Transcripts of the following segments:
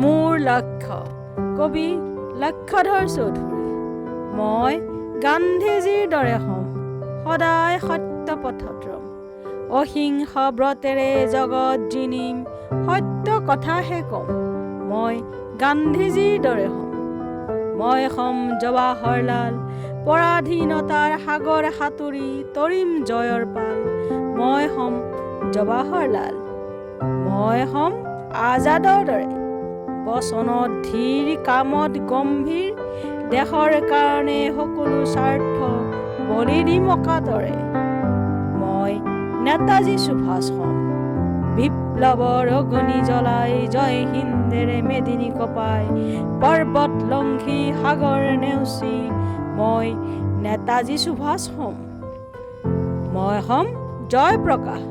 মোৰ লক্ষ্য কবি লক্ষ্যধৰ চৌধুৰী। মই গান্ধীজীৰ দৰে হ'ম, সদায় সত্য পথত ৰম। অহিংস ব্ৰতেৰে জগত জিনিম, সত্য কথাহে ক'ম। মই গান্ধীজীৰ দৰে হ'ম। মই হ'ম জৱাহৰলাল, পৰাধীনতাৰ সাগৰ সাঁতুৰি তৰিম জয়ৰ পাল। মই হ'ম জৱাহৰলাল। মই হ'ম আজাদৰ দৰে, বচনত ধীৰ, কামত গম্ভীৰ। দেশৰ কাৰণে সকলো স্বাৰ্থ বলি দিম অকাতৰে। মই নেতাজী সুভাষ হ'ম, বিপ্লৱৰ অগ্নি জ্বলাই জয় হিন্দেৰে মেদিনী কপাই পৰ্বত লংঘি সাগৰ নেওচি। মই নেতাজী সুভাষ হ'ম। মই হ'ম জয়প্ৰকাশ,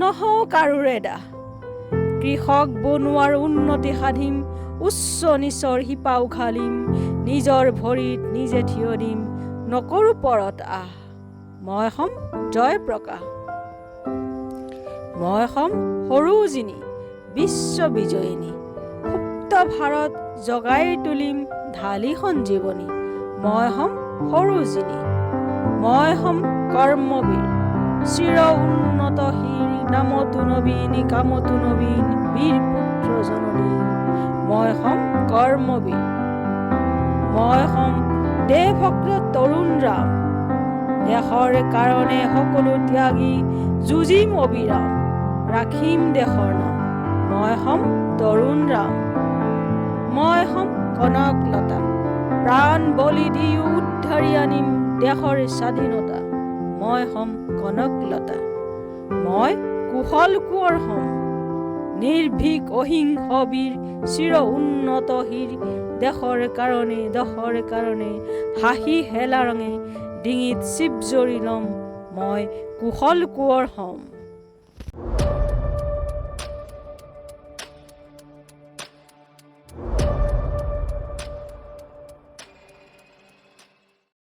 নহওঁ কাৰোৰে দাস। কৃষক বনুৱাৰ উন্নতি সাধিম, উচ্চ নিচৰ শিপা উঘালিম। নিজৰ ভৰিত নিজে থিয় দিম, নকৰোঁ পৰত আহ। মই হ'ম জয়প্ৰকাশ। মই হ'ম সৰোজিনী, বিশ্ব বিজয়িনী। সুপ্ত ভাৰত জগাই তুলিম, ঢালি সঞ্জীৱনী। মই হ'ম সৰোজিনী। মই হ'ম কৰ্মবীৰ, চিৰ উন্নত শিৰ। নামতো নবীন, কামতো নবীন, বীৰ পুত্ৰ জননী। মই হ'ম কৰ্মবীৰ। মই হ'ম দেশভক্ত তৰুণ ৰাম, দেশৰ কাৰণে সকলো ত্যাগী যুঁজিম অবিৰাম। ৰাখিম দেশৰ নাম, মই হ'ম তৰুণ ৰাম। মই হ'ম কনকলতা, প্ৰাণ বলি দিও উদ্ধাৰি আনিম দেশৰ স্বাধীনতা। মই হ'ম কনকলতা। মই কুশল কোঁৱৰ হ'ম, নিৰ্ভীক অহিংস বীৰ। চিৰ উন্নত শিৰ, দেশৰ কাৰণে হাঁহি হেলা ৰঙে ডিঙিত চিপ জৰি ল'ম। মই কুশল কোঁৱৰ হ'ম।